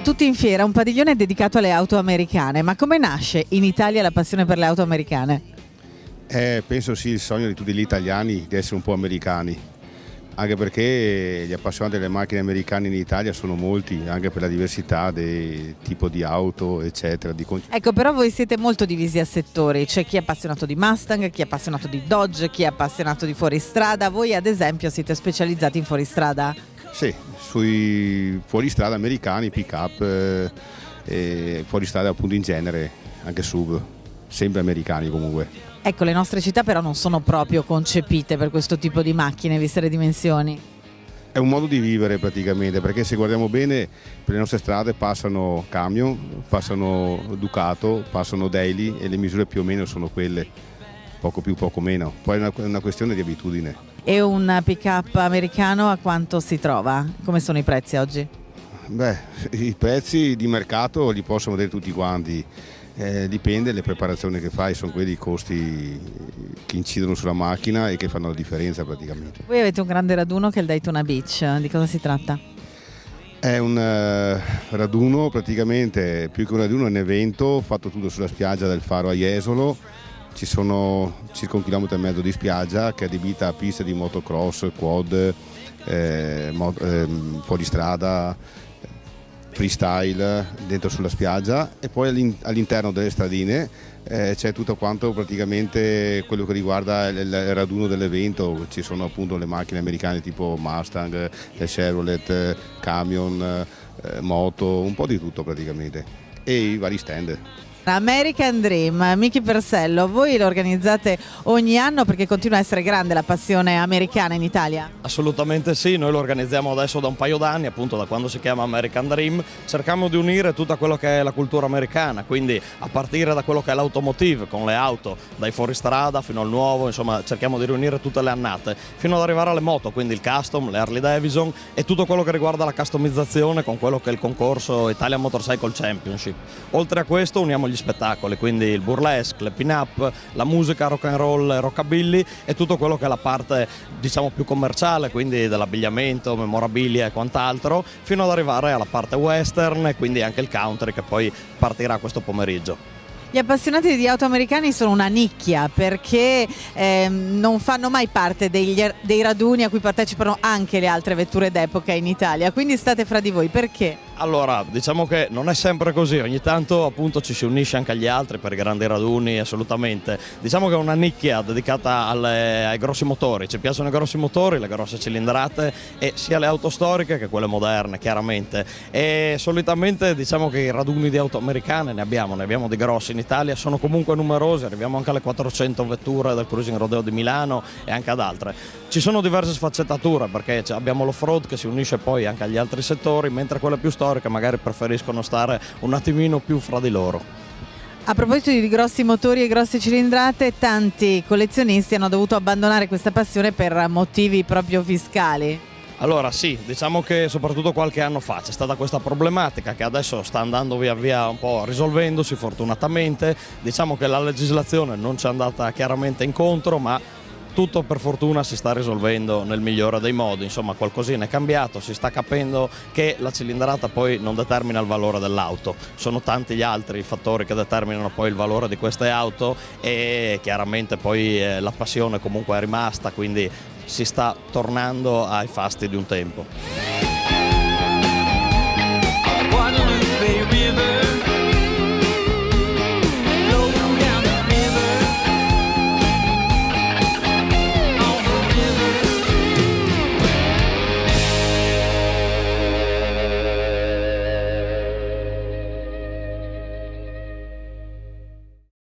Tutti in fiera, un padiglione dedicato alle auto americane. Ma come nasce in Italia la passione per le auto americane? Penso sia il sogno di tutti gli italiani di essere un po' americani, anche perché gli appassionati delle macchine americane in Italia sono molti, anche per la diversità del tipo di auto, eccetera. Ecco, però voi siete molto divisi a settori, c'è chi è appassionato di Mustang, chi è appassionato di Dodge, chi è appassionato di fuoristrada. Voi ad esempio siete specializzati in fuoristrada? Sì, sui fuoristrada americani, pick-up, e fuoristrada appunto in genere, anche SUV, sempre americani comunque. Ecco, le nostre città però non sono proprio concepite per questo tipo di macchine, viste le dimensioni. È un modo di vivere praticamente, perché se guardiamo bene per le nostre strade passano camion, passano Ducato, passano Daily e le misure più o meno sono quelle, poco più, poco meno. Poi è una questione di abitudine. E un pick-up americano a quanto si trova? Come sono i prezzi oggi? Beh, i prezzi di mercato li possono vedere tutti quanti. Dipende dalle preparazioni che fai, sono quelli i costi che incidono sulla macchina e che fanno la differenza praticamente. Voi avete un grande raduno che è il Daytona Beach, di cosa si tratta? È un raduno praticamente, più che un raduno è un evento fatto tutto sulla spiaggia del Faro a Jesolo. Ci sono circa 1,5 km di spiaggia che è adibita a piste di motocross, quad, fuoristrada, freestyle dentro sulla spiaggia, e poi all'interno delle stradine c'è tutto quanto praticamente quello che riguarda il raduno dell'evento. Ci sono appunto le macchine americane tipo Mustang, Chevrolet, camion, moto, un po' di tutto praticamente, e i vari stand. American Dream, Miki Persello, voi lo organizzate ogni anno perché continua a essere grande la passione americana in Italia? Assolutamente sì, noi lo organizziamo adesso da un paio d'anni, appunto da quando si chiama American Dream. Cerchiamo di unire tutta quello che è la cultura americana, quindi a partire da quello che è l'automotive, con le auto, dai fuoristrada fino al nuovo, insomma cerchiamo di riunire tutte le annate, fino ad arrivare alle moto, quindi il custom, le Harley Davidson e tutto quello che riguarda la customizzazione con quello che è il concorso Italian Motorcycle Championship. Oltre a questo uniamo gli spettacoli, quindi il burlesque, le pin-up, la musica rock and roll, rockabilly e tutto quello che è la parte diciamo più commerciale, quindi dell'abbigliamento, memorabilia e quant'altro, fino ad arrivare alla parte western e quindi anche il country che poi partirà questo pomeriggio. Gli appassionati di auto americani sono una nicchia perché non fanno mai parte dei raduni a cui partecipano anche le altre vetture d'epoca in Italia, quindi state fra di voi, perché? Allora, diciamo che non è sempre così, ogni tanto appunto ci si unisce anche agli altri per i grandi raduni, assolutamente. Diciamo che è una nicchia dedicata ai grossi motori, ci piacciono i grossi motori, le grosse cilindrate e sia le auto storiche che quelle moderne, chiaramente. E solitamente diciamo che i raduni di auto americane ne abbiamo di grossi in Italia, sono comunque numerosi, arriviamo anche alle 400 vetture del Cruising Rodeo di Milano e anche ad altre. Ci sono diverse sfaccettature perché abbiamo l'off-road che si unisce poi anche agli altri settori, mentre quelle più storiche magari preferiscono stare un attimino più fra di loro. A proposito di grossi motori e grosse cilindrate, tanti collezionisti hanno dovuto abbandonare questa passione per motivi proprio fiscali. Allora sì, diciamo che soprattutto qualche anno fa c'è stata questa problematica che adesso sta andando via via un po' risolvendosi fortunatamente. Diciamo che la legislazione non ci è andata chiaramente incontro, ma tutto per fortuna si sta risolvendo nel migliore dei modi, insomma qualcosina è cambiato, si sta capendo che la cilindrata poi non determina il valore dell'auto, sono tanti gli altri fattori che determinano poi il valore di queste auto e chiaramente poi la passione comunque è rimasta, quindi si sta tornando ai fasti di un tempo.